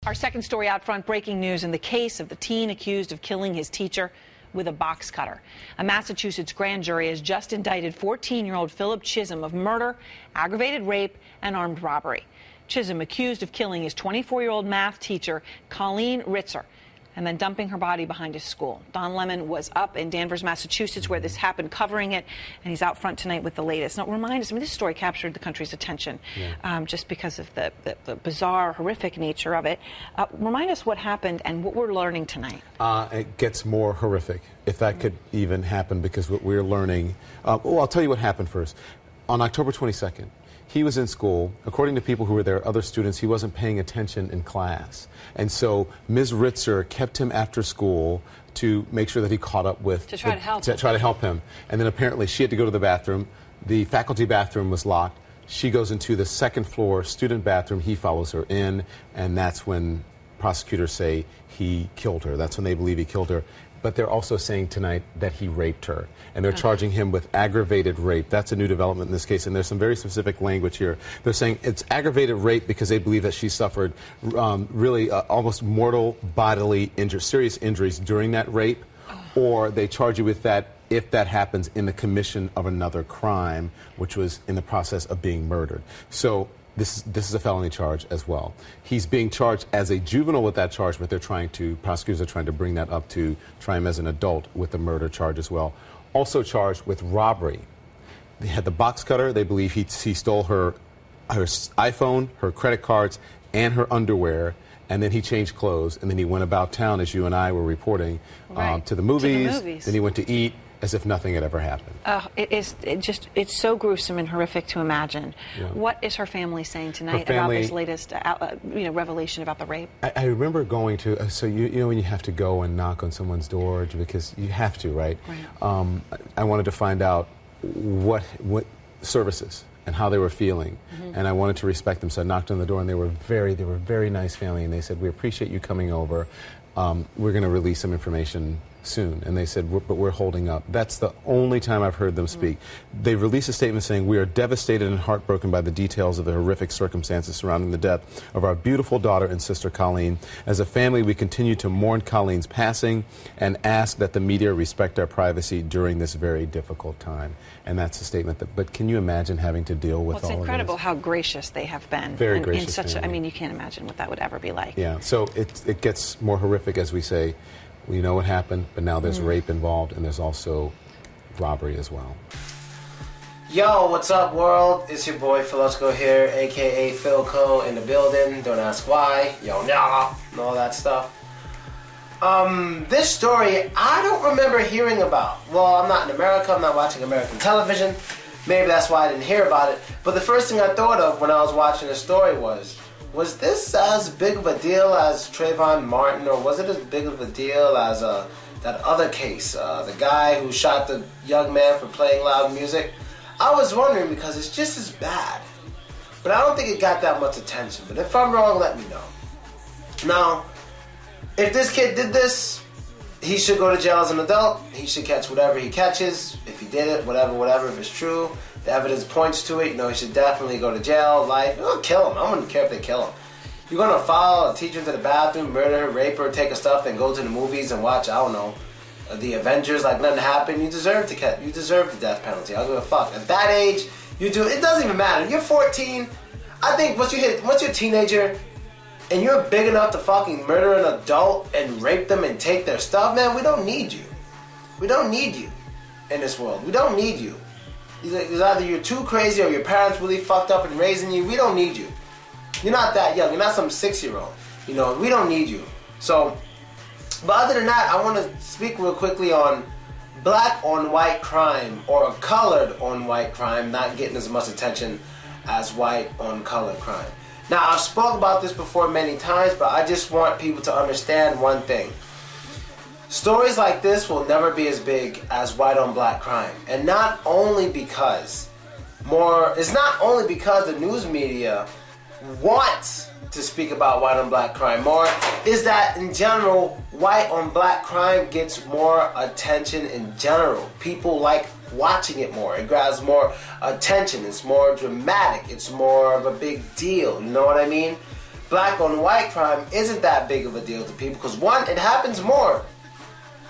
Our second story out front, breaking news in the case of the teen accused of killing his teacher with a box cutter. A Massachusetts grand jury has just indicted 14-year-old Philip Chism of murder, aggravated rape, and armed robbery. Chism accused of killing his 24-year-old math teacher, Colleen Ritzer, and then dumping her body behind his school. Don Lemon was up in Danvers, Massachusetts, where this happened, covering it, and he's out front tonight with the latest. Now, remind us, this story captured the country's attention just because of the bizarre, horrific nature of it. Remind us what happened and what we're learning tonight. It gets more horrific, if that could even happen, because what we're learning... I'll tell you what happened first. On October 22nd, he was in school. According to people who were there, other students, he wasn't paying attention in class. And so Ms. Ritzer kept him after school to make sure that he caught up with... To try to help him. And then apparently she had to go to the bathroom. The faculty bathroom was locked. She goes into the second floor student bathroom. He follows her in, and that's when prosecutors say he killed her. That's when they believe he killed her. But they're also saying tonight that he raped her. And they're charging him with aggravated rape. That's a new development in this case, and there's some very specific language here. They're saying it's aggravated rape because they believe that she suffered really almost mortal bodily serious injuries during that rape, or they charge you with that if that happens in the commission of another crime, which was in the process of being murdered. So this is a felony charge as well. He's being charged as a juvenile with that charge, but prosecutors are trying to bring that up to try him as an adult with the murder charge as well. Also charged with robbery. They had the box cutter. They believe he stole her iPhone, her credit cards, and her underwear, and then he changed clothes, and then he went about town, as you and I were reporting, to the movies. Then he went to eat, as if nothing had ever happened. It's so gruesome and horrific to imagine. Yeah. What is her family saying tonight about this latest revelation about the rape? I remember going to, so you know when you have to go and knock on someone's door, because you have to, right? I wanted to find out what services and how they were feeling, and I wanted to respect them, so I knocked on the door, and they were a very nice family, and they said, "We appreciate you coming over. We're going to release some information soon." And they said, "But we're holding up." That's the only time I've heard them speak. They released a statement saying, "We are devastated and heartbroken by the details of the horrific circumstances surrounding the death of our beautiful daughter and sister Colleen. As a family, we continue to mourn Colleen's passing and ask that the media respect our privacy during this very difficult time." And that's a statement but can you imagine having to deal with all of this? It's incredible how gracious they have been. Very gracious. You can't imagine what that would ever be like. Yeah, so it gets more horrific as we say. We know what happened, but now there's rape involved, and there's also robbery as well. Yo, what's up, world? It's your boy Philosco here, a.k.a. Philco, in the building. Don't ask why. Yo, nah, and all that stuff. This story, I don't remember hearing about. Well, I'm not in America. I'm not watching American television. Maybe that's why I didn't hear about it. But the first thing I thought of when I was watching the story was this as big of a deal as Trayvon Martin, or was it as big of a deal as that other case, the guy who shot the young man for playing loud music? I was wondering because it's just as bad, but I don't think it got that much attention. But if I'm wrong, let me know. Now, if this kid did this, he should go to jail as an adult. He should catch whatever he catches. If he did it, whatever, if it's true. The evidence points to it. He should definitely go to jail, life. Kill him. I wouldn't care if they kill him. You're going to follow a teacher into the bathroom, murder her, rape her, take her stuff, then go to the movies and watch, I don't know, the Avengers like nothing happened. You deserve the death penalty. I don't give a fuck. At that age, it doesn't even matter. You're 14. I think once you're a teenager and you're big enough to fucking murder an adult and rape them and take their stuff, man, we don't need you. We don't need you in this world. We don't need you. It's either you're too crazy or your parents really fucked up in raising you. We don't need you. You're not that young. You're not some 6-year-old. We don't need you. So, but other than that, I want to speak real quickly on black on white crime, or colored on white crime, not getting as much attention as white on colored crime. Now, I've spoken about this before many times, but I just want people to understand one thing. Stories like this will never be as big as white on black crime. And not only because the news media wants to speak about white on black crime more, is that in general, white on black crime gets more attention in general. People like watching it more. It grabs more attention. It's more dramatic. It's more of a big deal. You know what I mean? black on white crime isn't that big of a deal to people because one, it happens more.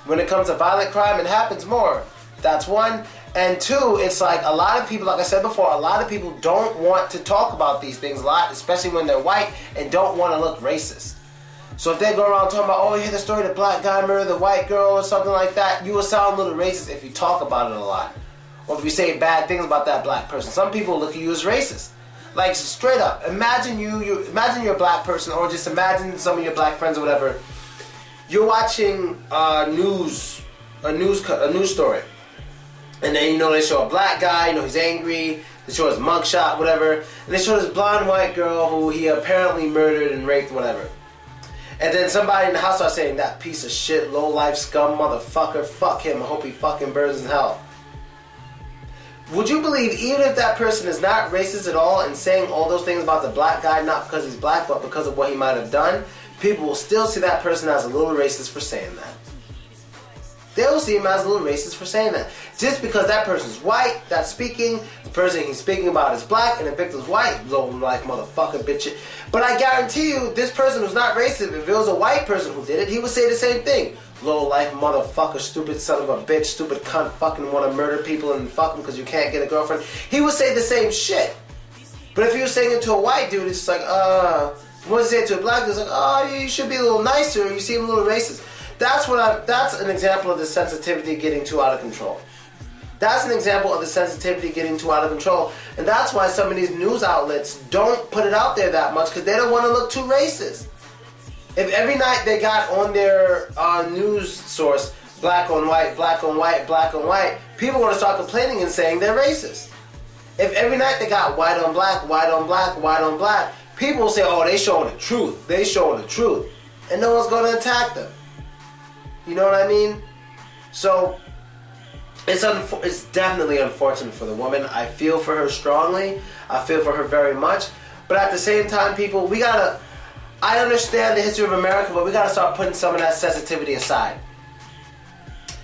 When it comes to violent crime, it happens more. That's one. And two, it's like a lot of people, like I said before, a lot of people don't want to talk about these things a lot, especially when they're white, and don't want to look racist. So if they go around talking about, oh, you hear the story of the black guy murdered the white girl or something like that, you will sound a little racist if you talk about it a lot. Or if you say bad things about that black person. Some people look at you as racist. Like, straight up, imagine imagine you're a black person, or just imagine some of your black friends or whatever. You're watching a news story. And then, they show a black guy, he's angry. They show his mugshot, whatever. And they show this blonde white girl who he apparently murdered and raped, whatever. And then somebody in the house starts saying, that piece of shit, low-life scum motherfucker, fuck him, I hope he fucking burns in hell. Would you believe, even if that person is not racist at all and saying all those things about the black guy, not because he's black, but because of what he might have done, people will still see that person as a little racist for saying that. They will see him as a little racist for saying that. Just because that person's white, that's speaking, the person he's speaking about is black, and the victim's white, low-life motherfucker, bitch. But I guarantee you, this person who's not racist, if it was a white person who did it, he would say the same thing. Low-life motherfucker, stupid son of a bitch, stupid cunt, fucking want to murder people and fuck them because you can't get a girlfriend. He would say the same shit. But if he was saying it to a white dude, it's just like, once he say it to a black dude, it's like, oh, you should be a little nicer, you seem a little racist. That's an example of the sensitivity getting too out of control. That's an example of the sensitivity getting too out of control. And that's why some of these news outlets don't put it out there that much, because they don't want to look too racist. If every night they got on their news source, black on white, black on white, black on white, people want to start complaining and saying they're racist. If every night they got white on black, white on black, white on black, people will say, oh, they showing the truth. They showing the truth. And no one's going to attack them. You know what I mean? So, it's definitely unfortunate for the woman. I feel for her strongly. I feel for her very much. But at the same time, people, I understand the history of America, but we gotta start putting some of that sensitivity aside.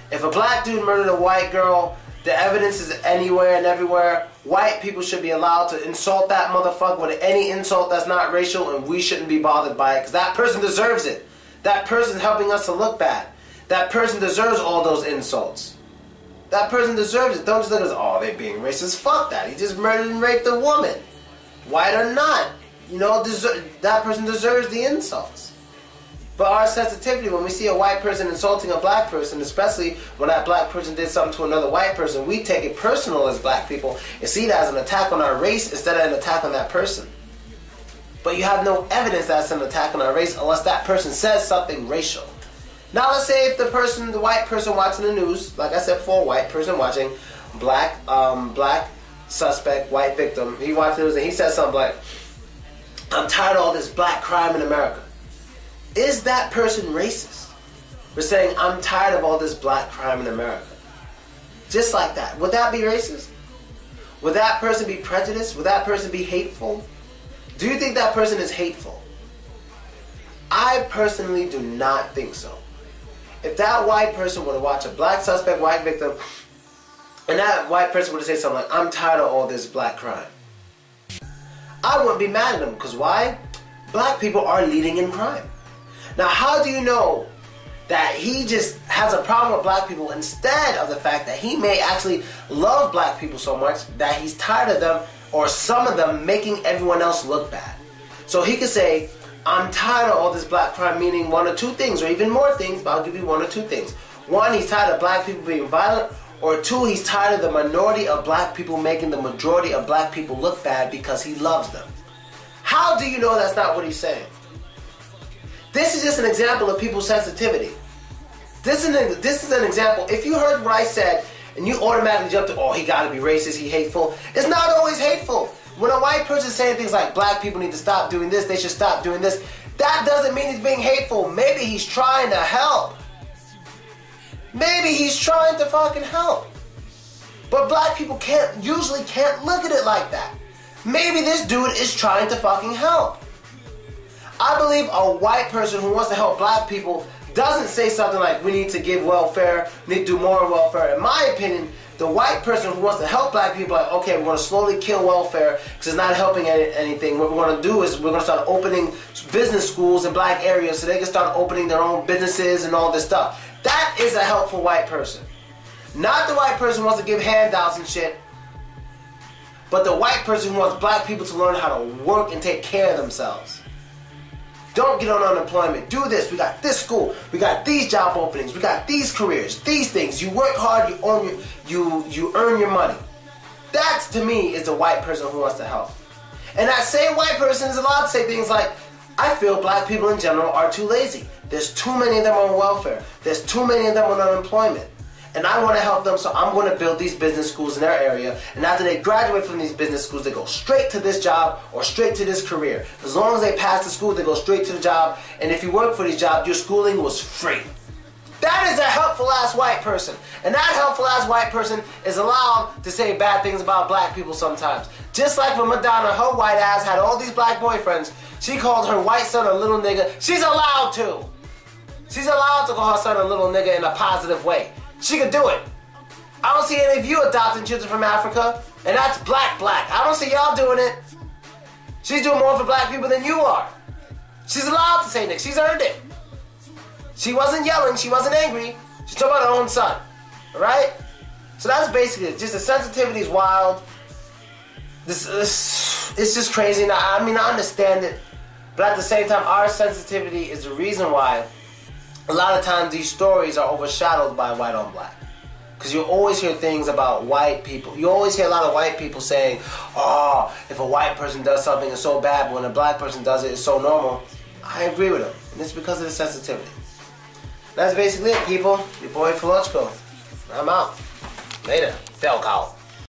If a black dude murdered a white girl, the evidence is anywhere and everywhere. White people should be allowed to insult that motherfucker with any insult that's not racial, and we shouldn't be bothered by it, because that person deserves it. That person's helping us to look bad. That person deserves all those insults. That person deserves it. Don't just look at us, oh, they're being racist. Fuck that. He just murdered and raped a woman. White or not. That person deserves the insults. But our sensitivity, when we see a white person insulting a black person, especially when that black person did something to another white person, we take it personal as black people and see it as an attack on our race instead of an attack on that person. But you have no evidence that's an attack on our race unless that person says something racial. Now let's say if the white person watching the news, like I said before, white person watching, black suspect, white victim, he watched the news and he said something like, I'm tired of all this black crime in America. Is that person racist for saying, I'm tired of all this black crime in America? Just like that. Would that be racist? Would that person be prejudiced? Would that person be hateful? Do you think that person is hateful? I personally do not think so. If that white person were to watch a black suspect, white victim, and that white person were to say something like, I'm tired of all this black crime, I wouldn't be mad at them. Because why? Black people are leading in crime. Now, how do you know that he just has a problem with black people instead of the fact that he may actually love black people so much that he's tired of them, or some of them, making everyone else look bad? So he could say, I'm tired of all this black crime, meaning one or two things, or even more things, but I'll give you one or two things. One, he's tired of black people being violent, or two, he's tired of the minority of black people making the majority of black people look bad because he loves them. How do you know that's not what he's saying? This is just an example of people's sensitivity. This is an example. If you heard what I said, and you automatically jump to, oh, he gotta be racist, he hateful. It's not always hateful. When a white person is saying things like, black people need to stop doing this, they should stop doing this, that doesn't mean he's being hateful. Maybe he's trying to help. Maybe he's trying to fucking help. But black people usually can't look at it like that. Maybe this dude is trying to fucking help. I believe a white person who wants to help black people doesn't say something like, we need to give welfare, we need to do more welfare. In my opinion, the white person who wants to help black people, like, okay, we're going to slowly kill welfare because it's not helping anything. What we're going to do is we're going to start opening business schools in black areas so they can start opening their own businesses and all this stuff. That is a helpful white person. Not the white person who wants to give handouts and shit, but the white person who wants black people to learn how to work and take care of themselves. Don't get on unemployment. Do this. We got this school. We got these job openings. We got these careers. These things. You work hard. You earn your money. That, to me, is the white person who wants to help. And that same white person is allowed to say things like, I feel black people in general are too lazy. There's too many of them on welfare. There's too many of them on unemployment. And I want to help them, so I'm going to build these business schools in their area. And after they graduate from these business schools, they go straight to this job or straight to this career. As long as they pass the school, they go straight to the job. And if you work for these jobs, your schooling was free. That is a helpful ass white person. And that helpful ass white person is allowed to say bad things about black people sometimes. Just like when Madonna, her white ass, had all these black boyfriends, she called her white son a little nigga. She's allowed to. She's allowed to call her son a little nigga in a positive way. She could do it. I don't see any of you adopting children from Africa, and that's black. I don't see y'all doing it. She's doing more for black people than you are. She's allowed to say Nick. She's earned it. She wasn't yelling. She wasn't angry. She's talking about her own son. All right? So that's basically it. Just the sensitivity is wild. It's just crazy. Now, I mean, I understand it, but at the same time, our sensitivity is the reason why a lot of times these stories are overshadowed by white on black. Because you always hear things about white people. You always hear a lot of white people saying, oh, if a white person does something, it's so bad, but when a black person does it, it's so normal. I agree with them. And it's because of the sensitivity. That's basically it, people. Your boy Philochko. I'm out. Later. Falco.